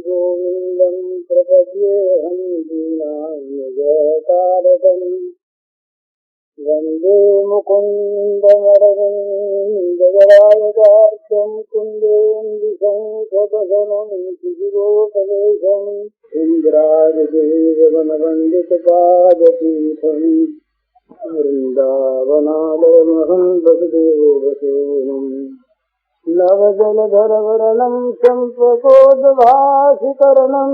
गोविन्दं प्रपद्येऽहं दीनान्यजतारकम् वन्दे मुकुन्दमरविन्ददलायतार्क्यं कुन्देन्दुशङ्खपदनं शिशिरोपवेशम् इन्द्रादिदेववनवन्दितपादपीठम् वृन्दावनालयमहं वसुदेवसूनुम् नवजलधरवर्णं चम्पकोद्भासिकरणं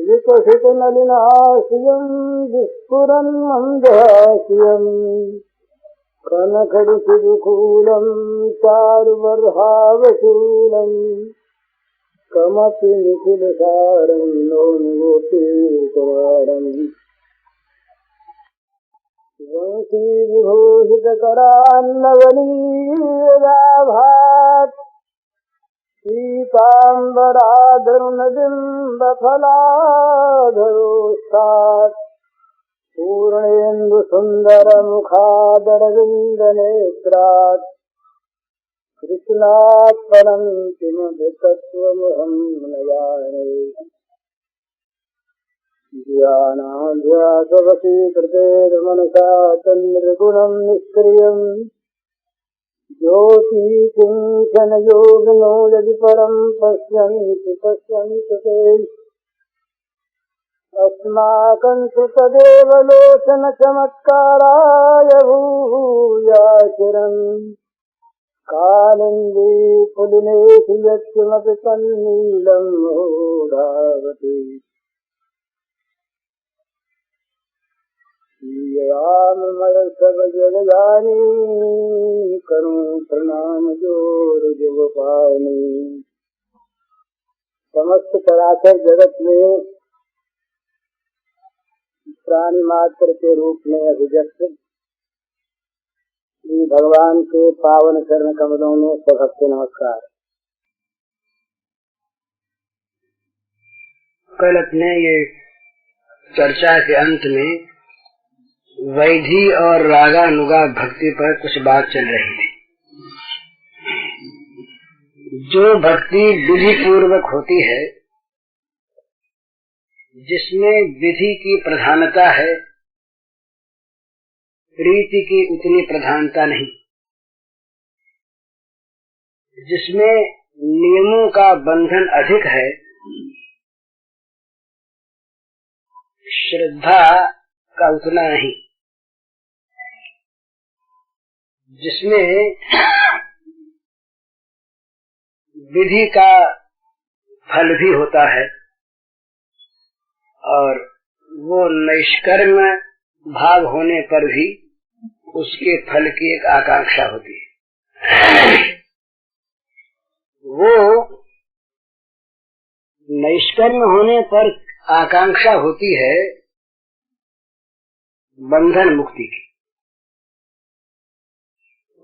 विकसितनलिनाश्रियं विस्फुरन् मन्दहास्यं कनकरुचिदुकूलं चारुबर्हावशूलं कमपि निखिलसारं नौनिगोपीकवारम् वंशीविभूषितकरान्नवनीराभात् पीताम्बराधरुणबिम्बफलाधरोष्ठात् पूर्णेन्दुसुन्दरमुखादरविन्दनेत्रात् कृष्णात् परं किमपि तत्त्वमहं न जाने ध्यानाध्यासवशीकृतेर्मनसा तन्निर्गुणं निष्क्रियम् ज्योतिकिञ्चनयोगिनो यदि परं पश्यन्ति ते अस्माकं तु तदेव लोचनचमत्काराय भूयाचिरम् कालिन्दी पुलिनेषु यत्किमपि तन्नीलं मूढावति याममय सब जगजानी करूं प्रणाम जोर जुगपानी। समस्त चराचर जगत में प्राणी मात्र के रूप में अभिव्यक्त श्री भगवान के पावन चरण कमलों में सभक्ति नमस्कार। कल अपने ये चर्चा के अंत में वैधि और रागानुगा भक्ति पर कुछ बात चल रही थी। जो भक्ति विधि पूर्वक होती है, जिसमें विधि की प्रधानता है, प्रीति की उतनी प्रधानता नहीं, जिसमें नियमों का बंधन अधिक है, श्रद्धा का उतना नहीं, जिसमें विधि का फल भी होता है और वो निष्कर्म भाव होने पर भी उसके फल की एक आकांक्षा होती है। वो निष्कर्म होने पर आकांक्षा होती है बंधन मुक्ति की।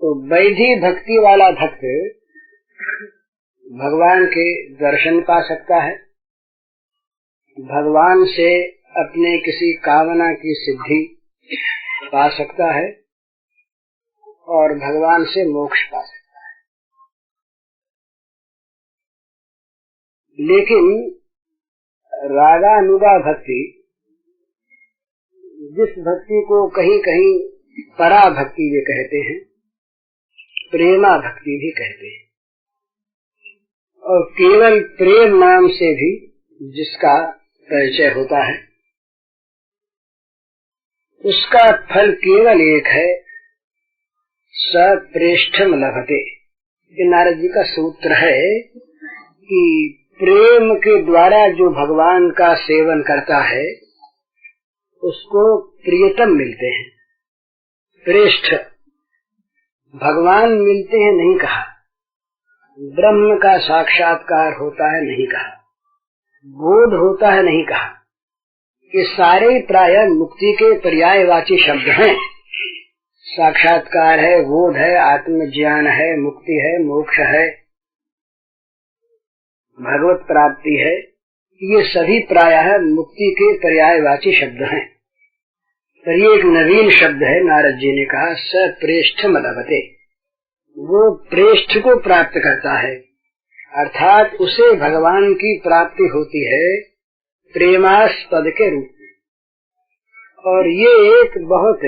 तो वैधि भक्ति वाला भक्त भगवान के दर्शन पा सकता है, भगवान से अपने किसी कामना की सिद्धि पा सकता है और भगवान से मोक्ष पा सकता है। लेकिन रागानुगा भक्ति, जिस भक्ति को कहीं कहीं परा भक्ति भी कहते हैं, प्रेमा भक्ति भी कहते हैं, और केवल प्रेम नाम से भी जिसका परिचय होता है, उसका फल केवल एक है, सप्रेष्ठम लभते। ये नारद जी का सूत्र है कि प्रेम के द्वारा जो भगवान का सेवन करता है उसको प्रियतम मिलते हैं। प्रेष्ठ भगवान मिलते हैं नहीं कहा, ब्रह्म का साक्षात्कार होता है नहीं कहा, बोध होता है नहीं कहा। ये सारे प्राय मुक्ति के पर्यायवाची शब्द हैं। साक्षात्कार है, बोध है, आत्मज्ञान है, मुक्ति है, मोक्ष है, भगवत प्राप्ति है, ये सभी प्रायः मुक्ति के पर्यायवाची शब्द हैं। पर ये एक नवीन शब्द है, नारद जी ने कहा सप्रेष्ठ लभते। वो प्रेष्ठ को प्राप्त करता है, अर्थात उसे भगवान की प्राप्ति होती है प्रेमास्पद के रूप में। और ये एक बहुत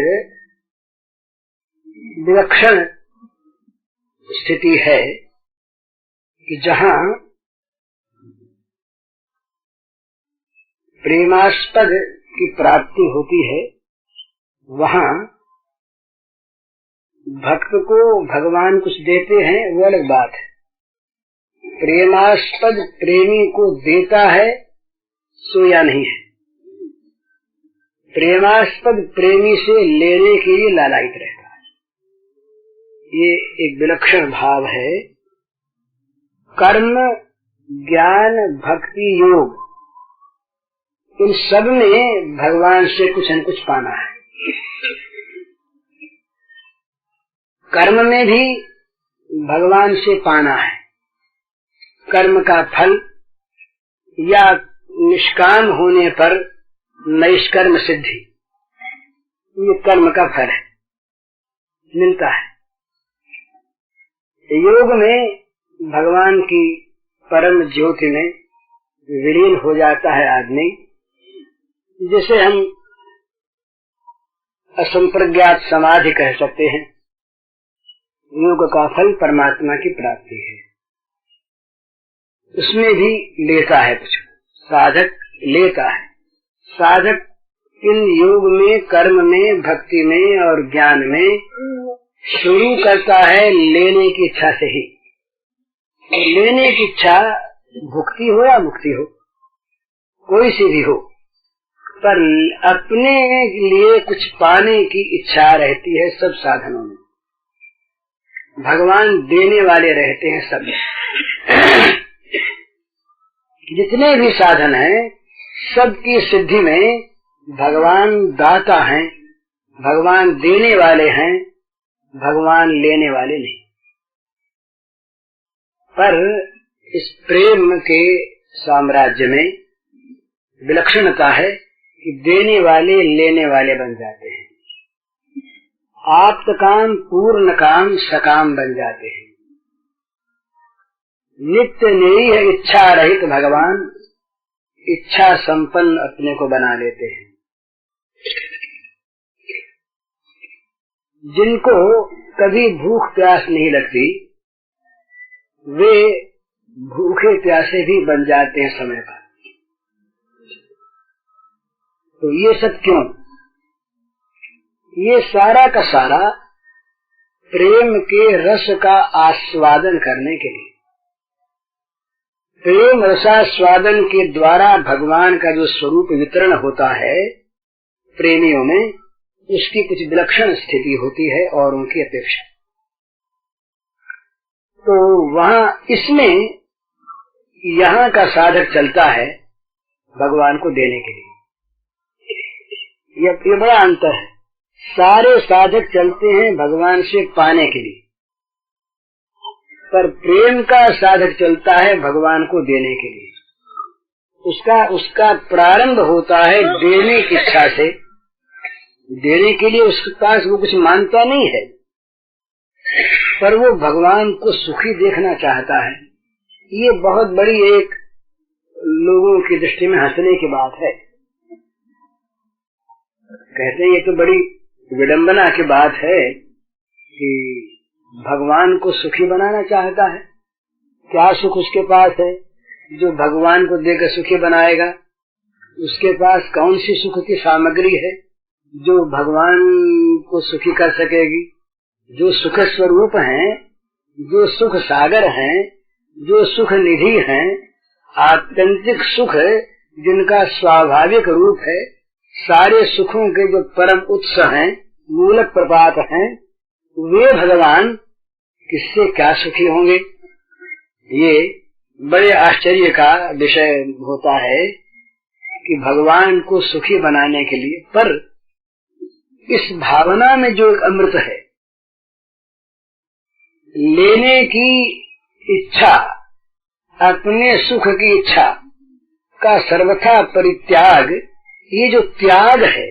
विलक्षण स्थिति है कि जहाँ प्रेमास्पद की प्राप्ति होती है वहाँ भक्त को भगवान कुछ देते हैं, वो अलग बात है। प्रेमास्पद प्रेमी को देता है सो या नहीं है। प्रेमास्पद प्रेमी से लेने के लिए लालायित रहता है। ये एक विलक्षण भाव है। कर्म, ज्ञान, भक्ति, योग, इन सब में भगवान से कुछ न कुछ पाना है। कर्म में भी भगवान से पाना है। कर्म का फल या निष्काम होने पर नैष्कर्म सिद्धि, ये कर्म का फल है, मिलता है। योग में भगवान की परम ज्योति में विलीन हो जाता है आदमी, जिसे हम असंप्रज्ञात समाधि कह सकते हैं। योग का फल परमात्मा की प्राप्ति है। उसमें भी लेता है कुछ, साधक लेता है। साधक इन योग में, कर्म में, भक्ति में और ज्ञान में शुरू करता है लेने की इच्छा से ही। और लेने की इच्छा भुक्ति हो या मुक्ति हो, कोई सी भी हो, पर अपने लिए कुछ पाने की इच्छा रहती है सब साधनों में। भगवान देने वाले रहते हैं सब में। जितने भी साधन हैं सबकी सिद्धि में भगवान दाता हैं, भगवान देने वाले हैं, भगवान लेने वाले नहीं। पर इस प्रेम के साम्राज्य में विलक्षणता है कि देने वाले लेने वाले बन जाते हैं। आप्त काम, पूर्ण काम, सकाम बन जाते हैं। नित्य निरीह इच्छा रहित भगवान इच्छा संपन्न अपने को बना लेते हैं। जिनको कभी भूख प्यास नहीं लगती वे भूखे प्यासे भी बन जाते हैं समय पर। तो ये सब क्यों? ये सारा का सारा प्रेम के रस का आस्वादन करने के लिए। प्रेम रसास्वादन के द्वारा भगवान का जो स्वरूप वितरण होता है प्रेमियों में, उसकी कुछ विलक्षण स्थिति होती है और उनकी अपेक्षा। तो वहाँ इसमें यहाँ का साधक चलता है भगवान को देने के लिए। ये बड़ा अंतर है। सारे साधक चलते हैं भगवान से पाने के लिए, पर प्रेम का साधक चलता है भगवान को देने के लिए। उसका प्रारंभ होता है देने की इच्छा से। देने के लिए उसके पास वो कुछ मांगता नहीं है, पर वो भगवान को सुखी देखना चाहता है। ये बहुत बड़ी एक लोगों की दृष्टि में हंसने की बात है। कहते हैं ये तो बड़ी विडंबना की बात है कि भगवान को सुखी बनाना चाहता है। क्या सुख उसके पास है जो भगवान को देकर सुखी बनाएगा? उसके पास कौन सी सुख की सामग्री है जो भगवान को सुखी कर सकेगी? जो सुख स्वरूप हैं, जो सुख सागर हैं, जो सुख निधि हैं, आत्यंतिक सुख जिनका स्वाभाविक रूप है, सारे सुखों के जो परम उत्स हैं, मूलक प्रपात हैं, वे भगवान किससे क्या सुखी होंगे? ये बड़े आश्चर्य का विषय होता है कि भगवान को सुखी बनाने के लिए, पर इस भावना में जो एक अमृत है, लेने की इच्छा, अपने सुख की इच्छा का सर्वथा परित्याग, ये जो त्याग है,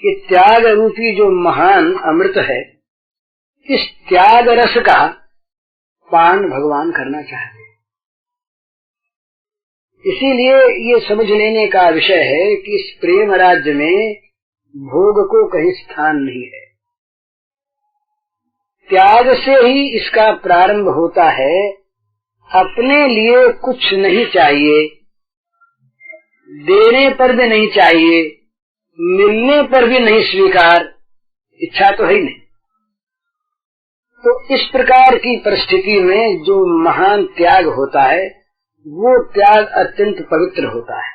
ये त्याग रूपी जो महान अमृत है, इस त्याग रस का पान भगवान करना चाहते हैं। इसीलिए ये समझ लेने का विषय है कि इस प्रेम राज्य में भोग को कहीं स्थान नहीं है। त्याग से ही इसका प्रारंभ होता है। अपने लिए कुछ नहीं चाहिए, देने पर भी नहीं चाहिए, मिलने पर भी नहीं स्वीकार, इच्छा तो है ही नहीं। तो इस प्रकार की परिस्थिति में जो महान त्याग होता है वो त्याग अत्यंत पवित्र होता है।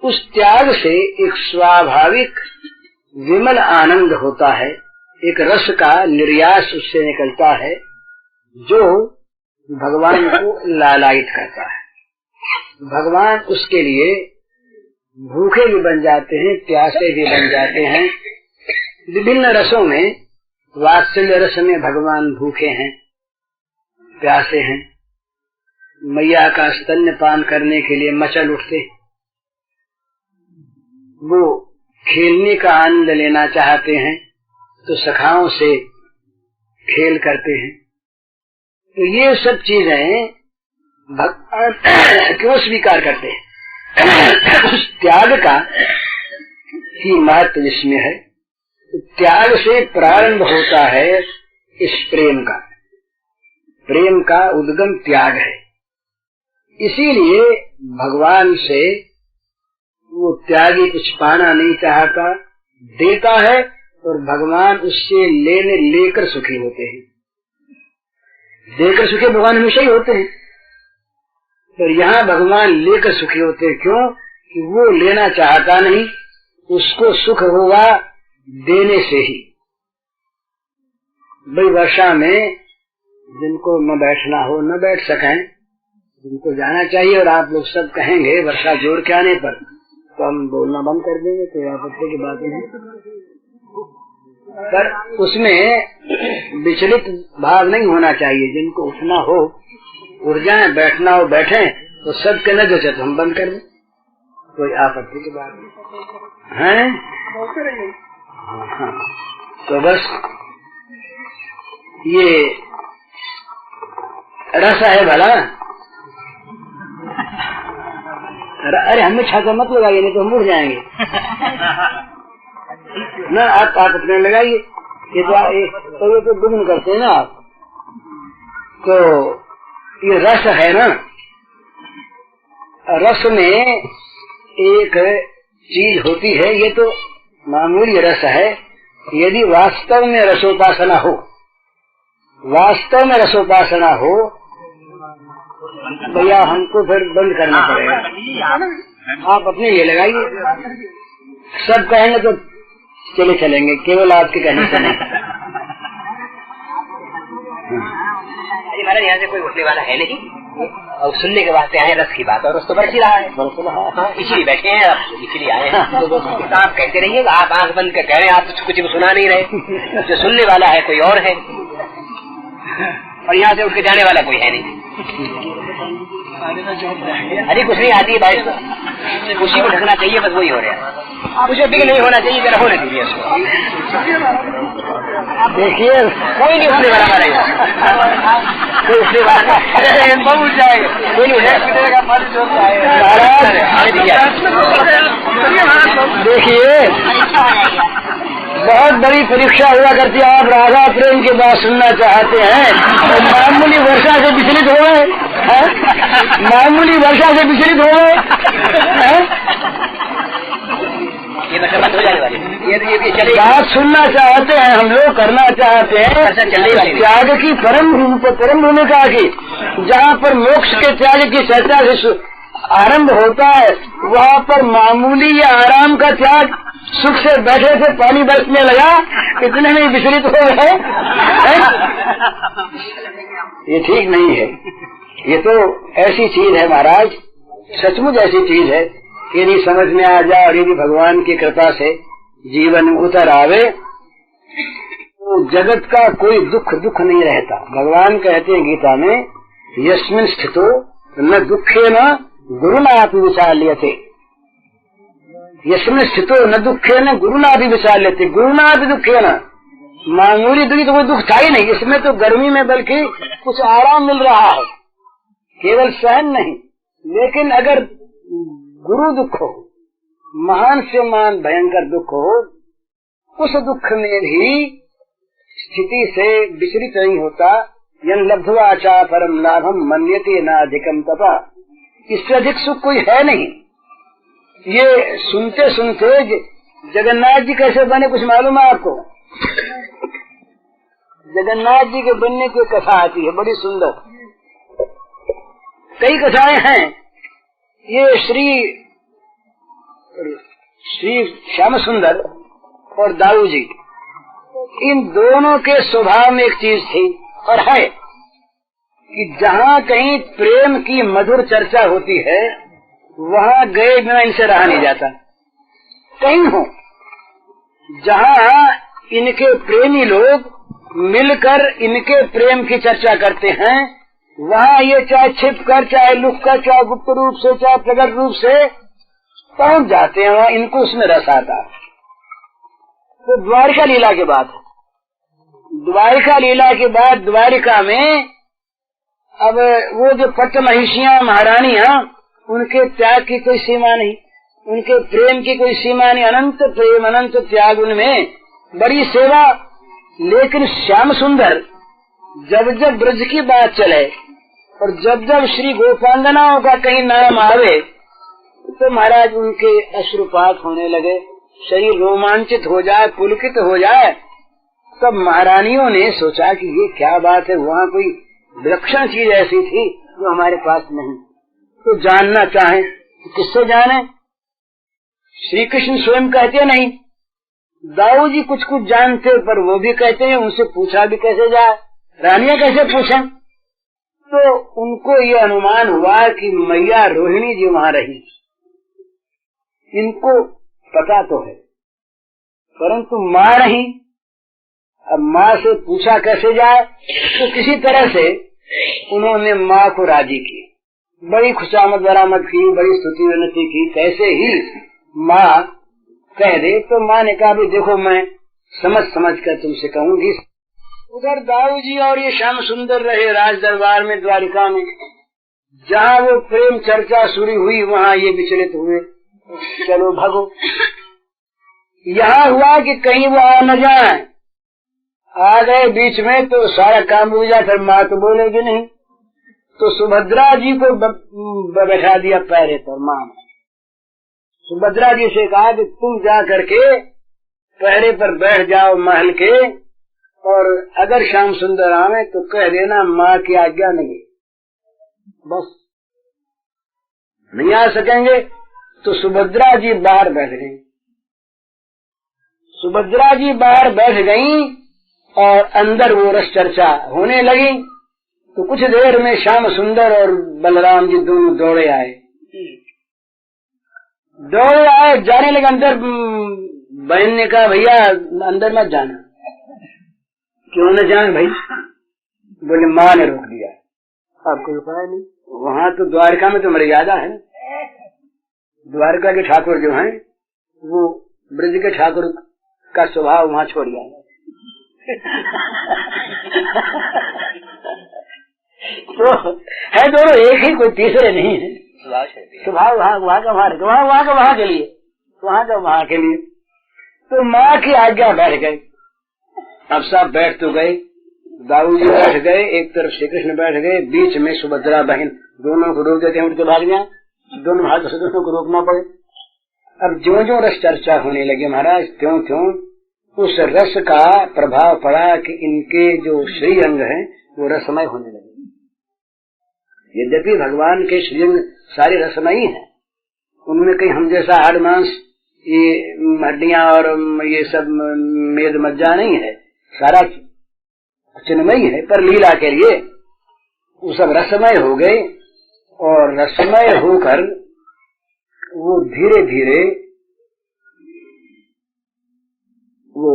उस त्याग से एक स्वाभाविक विमल आनंद होता है, एक रस का निर्यास उससे निकलता है जो भगवान को लालायित करता है। भगवान उसके लिए भूखे भी बन जाते हैं, प्यासे भी बन जाते हैं। विभिन्न रसों में, वात्सल्य रस में भगवान भूखे हैं, प्यासे हैं, मैया का स्तन्यपान करने के लिए मचल उठते, वो खेलने का आनंद लेना चाहते हैं तो सखाओं से खेल करते हैं। तो ये सब चीजें भगवान क्यों स्वीकार करते हैं? उस त्याग का की महत्व इसमें है। तो त्याग से प्रारंभ होता है इस प्रेम का। प्रेम का उद्गम त्याग है। इसीलिए भगवान से वो त्यागी कुछ पाना नहीं चाहता, देता है और भगवान उससे लेकर सुखी होते हैं। देकर सुखी भगवान हमेशा ही होते हैं, पर यहाँ भगवान लेकर सुखी होते हैं। क्यों? कि वो लेना चाहता नहीं, उसको सुख होगा देने से ही। भाई वर्षा में जिनको न बैठना हो न बैठ सकें, जिनको जाना चाहिए, और आप लोग सब कहेंगे वर्षा जोर के आने पर तो हम बोलना बंद कर देंगे, तो आपत्ति की बात नहीं। पर उसमें विचलित भाव नहीं होना चाहिए। जिनको उठना हो उठ जाए, बैठना हो बैठे, तो सबके न जचे तो हम बंद कर दें, कोई आपत्ति की बात नहीं है। हाँ, तो बस ये रस है भला। अरे हमें छाता मत लगाइए, नहीं तो हम उड़ जाएंगे ना। आप अपने लगाइए, ये तो गुण करते हैं ना आप। तो ये रस है ना, रस में एक चीज होती है, ये तो मामूली रस है। यदि वास्तव में रसोपासना हो, वास्तव में रसोपासना हो, भैया हमको फिर बंद करना पड़ेगा। आप अपने लिए लगाइए, सब कहेंगे तो चले चलेंगे, केवल आपके कहने से नहीं। महाराज यहाँ से कोई उठने वाला है नहीं, और सुनने के वास्ते आए रस की बात, और रस तो बरस ही रहा है, इसीलिए बैठे हैं, इसीलिए आए हैं। तो आप कहते रहिए, आप आंख बंद कर कह रहे हैं, आप तो कुछ भी सुना नहीं रहे। जो सुनने वाला है कोई और है, और यहाँ से उठ के जाने वाला कोई है नहीं। अरे कुछ नहीं आती है बारिश को, उसी को ढकना चाहिए, बस वही हो रहा है। कुछ भी नहीं होना चाहिए, जरा होने दीजिए उसको। देखिए कोई नहीं उठने वाला रहेगा, कोई उठने वाला पहुंच जाएगा, कोई नहीं उठेगा। देखिए बहुत बड़ी परीक्षा हुआ करती है। आप राधा प्रेम की बात सुनना चाहते हैं तो मामूली वर्षा से विचलित हो गए, मामूली वर्षा से विचलित हो गए। ये बात हो जाने वाली, ये बात सुनना चाहते हैं हम लोग, करना चाहते हैं त्याग की परम भूमिका की। जहाँ पर मोक्ष के त्याग की चर्चा से आरंभ होता है, वहाँ पर मामूली या आराम का त्याग, सुख से बैठे से पानी बरसने लगा, इतने में विचलित हो गए। ये ठीक नहीं है। ये तो ऐसी चीज है महाराज, सचमुच ऐसी चीज है, यदि समझ में आ जाए और यदि भगवान की कृपा से जीवन में उतर आवे तो जगत का कोई दुख नहीं रहता। भगवान कहते हैं गीता में, यस्मिन् स्थितो न दुखे न गुरुनापि विचाल्यते। यस्मिन् स्थितो न दुखे न गुरुनापि विचाल्यते। गुरुनापि दुखे न, मामूली दुखी तो कोई दुख था ही नहीं। इसमें तो गर्मी में बल्कि कुछ आराम मिल रहा है, केवल सहन नहीं लेकिन अगर गुरु दुख हो, महान से महान भयंकर दुख हो, उस दुख में भी स्थिति से विचलित नहीं होता। यन लब्ध्वा चा परम लाभम मन्यते नाधिकम तपा। इससे अधिक सुख कोई है नहीं। ये सुनते सुनते जगन्नाथ जी कैसे बने कुछ मालूम है आपको? जगन्नाथ जी के बनने की कथा आती है, बड़ी सुंदर। कई कथाएं हैं। ये श्री श्याम सुंदर और दाऊ जी, इन दोनों के स्वभाव में एक चीज थी और है कि जहाँ कहीं प्रेम की मधुर चर्चा होती है वहाँ गए बिना इनसे रहा नहीं जाता। कहीं हो जहाँ इनके प्रेमी लोग मिलकर इनके प्रेम की चर्चा करते हैं, वहाँ ये चाहे छिप कर, चाहे लुक कर, चाहे गुप्त रूप से, चाहे प्रकट रूप से पहुंच जाते हैं, वहाँ इनको उसमें रस आता। तो द्वारिका लीला के बाद, द्वारिका लीला के बाद द्वारिका में अब वो जो पट्ट महिषियां महारानियां, उनके त्याग की कोई सीमा नहीं, उनके प्रेम की कोई सीमा नहीं। अनंत प्रेम, अनंत त्याग, उनमें बड़ी सेवा। लेकिन श्याम सुंदर जब जब ब्रज की बात चले और जब जब श्री गोपांगनाओं का कहीं नाम आवे तो महाराज उनके अश्रुपात होने लगे, शरीर रोमांचित हो जाए, पुलकित हो जाए। तब महारानियों ने सोचा कि ये क्या बात है, वहाँ कोई विलक्षण चीज ऐसी थी जो हमारे पास नहीं। तो जानना चाहें तो किससे जाने? श्री कृष्ण स्वयं कहते नहीं, दाऊ जी कुछ कुछ जानते पर वो भी कहते हैं, उनसे पूछा भी कैसे जाए, रानियां कैसे पूछें? तो उनको ये अनुमान हुआ कि मैया रोहिणी जी वहाँ रही। इनको पता तो है परंतु माँ नहीं। अब माँ से पूछा कैसे जाए? तो किसी तरह से उन्होंने माँ को राजी की, बड़ी खुशामद बरामद की, बड़ी स्तुति विनती की, कैसे ही माँ कह दे। तो माँ ने कहा भी देखो मैं समझ कर तुमसे कहूंगी। उधर दाऊ जी और ये श्याम सुंदर रहे राज दरबार में, द्वारिका में। जहाँ वो प्रेम चर्चा शुरू हुई वहाँ ये विचलित हुए, चलो भगो। यहाँ हुआ कि कहीं वो आ न जाए, आ गए बीच में तो सारा काम हो जाए, फिर माँ तो बोलेगी नहीं। तो सुभद्रा जी को बैठा दिया पैरे पर। माँ सुभद्रा जी से कहा कि तुम जा करके पैरे पर बैठ जाओ महल के, और अगर श्याम सुंदर आवे तो कह देना माँ की आज्ञा नहीं, बस नहीं आ सकेंगे। तो सुभद्रा जी बाहर बैठ गई। सुभद्रा जी बाहर बैठ गई और अंदर वो रस चर्चा होने लगी। तो कुछ देर में श्याम सुंदर और बलराम जी दोनों दौड़े आए। जाने लगे अंदर। बहन ने कहा भैया अंदर मत जाना। क्यों न जाए भाई? बोले माँ ने रोक दिया। आपको उपाय नहीं, वहाँ तो द्वारका में तो मर्यादा है। द्वारका के ठाकुर जो हैं वो ब्रज के ठाकुर का स्वभाव वहाँ छोड़ गया। तो है दोनों एक ही, कोई तीसरे नहीं है। स्वभाव वहाँ का वहाँ के लिए, वहाँ का वहाँ के लिए। तो माँ की आज्ञा बैठ गए। अब सब बैठ तो गए, दाऊ जी बैठ गए, एक तरफ श्री कृष्ण बैठ गए, बीच में सुभद्रा बहन। दोनों को रोक देते हैं, उनके भाग जाए, दोनों हाथों से दोनों को रोकना पड़े। अब ज्यों ज्यों रस चर्चा होने लगी महाराज, त्यों त्यों उस रस का प्रभाव पड़ा कि इनके जो श्रीअंग हैं वो रसमय होने लगे। यद्यपि भगवान के श्रीअंग सारे रसमयी हैं, उनमें कहीं हम जैसा हाड़ मांस, ये हड्डियां और ये सब मेद मज्जा नहीं है, सारा चिन्मयी है। पर लीला के लिए वो सब रसमय हो गए, और रसमय होकर वो धीरे धीरे वो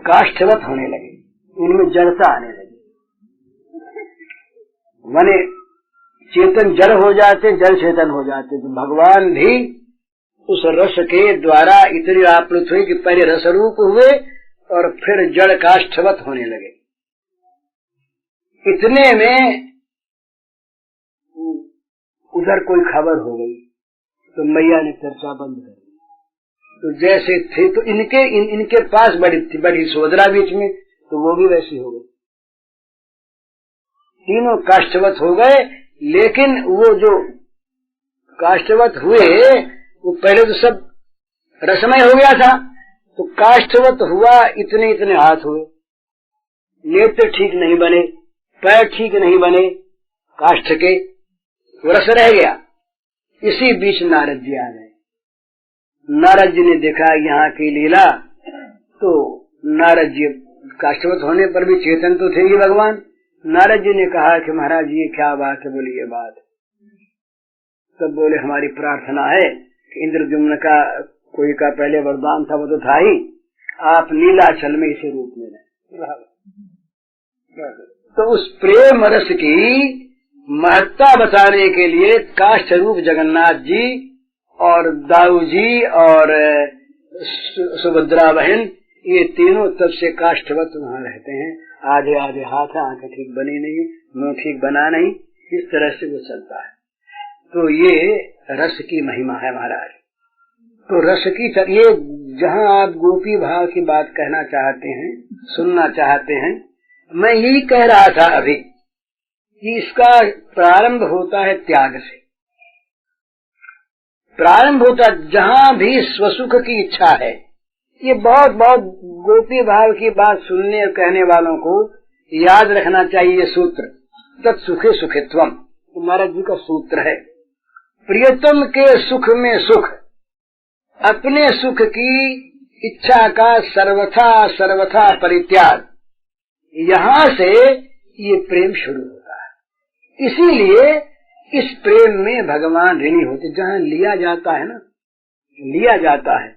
काष्ठवत होने लगे, उनमें जड़ता आने लगी। माने चेतन जड़ हो जाते, जड़ चेतन हो जाते। तो भगवान भी उस रस के द्वारा इतने आप्लुत हुए कि पहले रस रूप हुए और फिर जड़ काष्ठवत होने लगे। इतने में उधर कोई खबर हो गई तो मैया ने चर्चा बंद कर दी। तो जैसे थे तो इनके पास बड़ी सोदरा बीच में, तो वो भी वैसी हो गई। तीनों काष्ठवत हो गए, लेकिन वो जो काष्ठवत हुए वो पहले तो सब रसमय हो गया था, तो काष्ठवत हुआ इतने इतने हाथ हुए, नेत्र ठीक नहीं बने, पैर ठीक नहीं बने काष्ठ के, रस रह गया। इसी बीच नारद जी आ गए। नारद जी ने देखा यहाँ की लीला, तो नारद जी काष्ठवत होने पर भी चेतन तो थे ही भगवान। नारद जी ने कहा कि महाराज ये क्या बात है, बोली ये बात। तब बोले हमारी प्रार्थना है कि इंद्रद्युम्न का कोई का पहले वरदान था, वो तो था ही, आप नीलाचल में इसे रूप में रहे। तो उस प्रेम रस की महत्ता बताने के लिए काष्ठ रूप जगन्नाथ जी और दाऊ जी और सुभद्रा बहन, ये तीनों तब से काष्ठवत वहाँ रहते हैं। आधे आधे हाथ, आंखें ठीक बनी नहीं, मुंह ठीक बना नहीं, इस तरह से वो चलता है। तो ये रस की महिमा है महाराज। तो रस की ये जहाँ आप गोपी भाव की बात कहना चाहते हैं, सुनना चाहते हैं, मैं यही कह रहा था अभी कि इसका प्रारंभ होता है त्याग से। प्रारंभ होता जहाँ भी स्वसुख की इच्छा है। ये बहुत बहुत गोपी भाव की बात सुनने और कहने वालों को याद रखना चाहिए सूत्र, तत्सुखे सुखित्वम, महाराज जी का सूत्र है। प्रियतम के सुख में सुख, अपने सुख की इच्छा का सर्वथा सर्वथा परित्याग, यहाँ से ये प्रेम शुरू होता है। इसीलिए इस प्रेम में भगवान ऋणी होते। जहाँ लिया जाता है ना, लिया जाता है,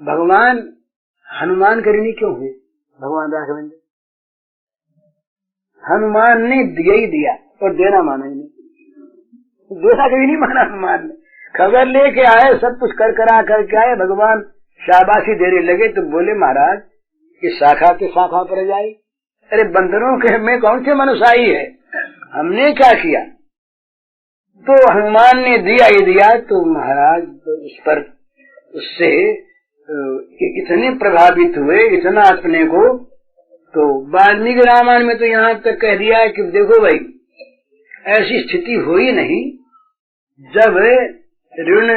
भगवान हनुमान के ऋणी क्यों हुए? भगवान राघवेंद्र हनुमान ने दिया ही दिया और देना माना ही नहीं, देना कभी नहीं माना। हनुमान ने खबर लेके आए, सब कुछ कर करा करके आए, भगवान शाबाशी देने लगे तो बोले महाराज इस शाखा के शाखा पर जाए। अरे बंदरों के में कौन से मनुष्य है, हमने क्या किया? तो हनुमान ने दिया ही दिया। तो महाराज उस पर उससे इतने प्रभावित हुए, इतना अपने को। तो वाल्मीकि रामायण में तो यहाँ तक कह दिया है कि देखो भाई, ऐसी स्थिति हुई नहीं जब ऋण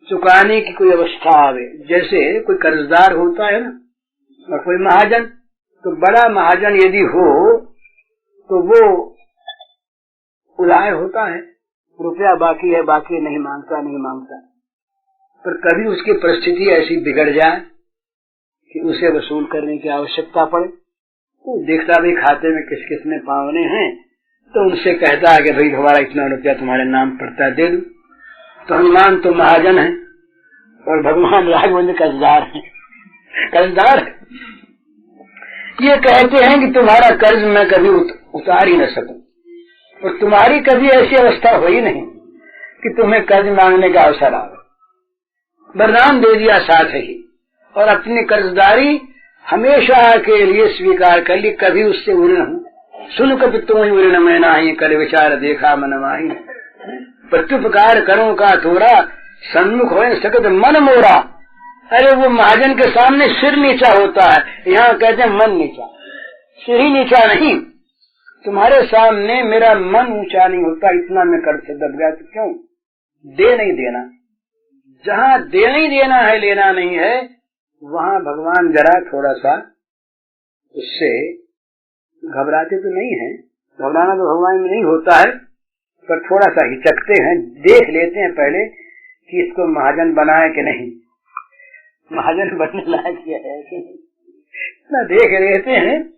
चुकाने की कोई अवस्था आवे। जैसे कोई कर्जदार होता है ना, और कोई महाजन, तो बड़ा महाजन यदि हो तो वो उदार होता है, रुपया बाकी है, बाकी नहीं मांगता, नहीं मांगता। पर कभी उसकी परिस्थिति ऐसी बिगड़ जाए कि उसे वसूल करने की आवश्यकता पड़े, तो देखता भी खाते में किस किस ने पावने हैं, तो उनसे कहता है कि भाई हमारा इतना रुपया तुम्हारे नाम पड़ता है, दे दो। तो हनुमान तो महाजन है और भगवान राघवेंद्र कर्जदार है, कर्जदार है। ये कहते हैं कि तुम्हारा कर्ज मैं कभी उतार ही न सकूं, और तुम्हारी कभी ऐसी अवस्था हुई नहीं कि तुम्हें कर्ज मांगने का अवसर आवे। वरदान दे दिया साथ ही, और अपनी कर्जदारी हमेशा के लिए स्वीकार कर ली, कभी उससे उऋण हूँ। सुन कभी तुम ही उऋण में नाही, कर विचार देखा मन माही। प्रत्युपकार करो का थोड़ा, सन्मुख हो सकत मन मोरा। अरे वो महाजन के सामने सिर नीचा होता है, यहाँ कहते हैं मन नीचा, सिर ही नीचा नहीं। तुम्हारे सामने मेरा मन ऊंचा नहीं होता, इतना मैं कर्ज से दब गया। तो क्यों दे नहीं देना? जहाँ देना ही देना है, लेना नहीं है, वहाँ भगवान जरा थोड़ा सा उससे घबराते तो नहीं है। घबराना तो भगवान में नहीं होता है, पर थोड़ा सा हिचकते हैं, देख लेते हैं पहले कि इसको महाजन बनाए कि नहीं, महाजन बनने लायक है कि नहीं, देख लेते हैं।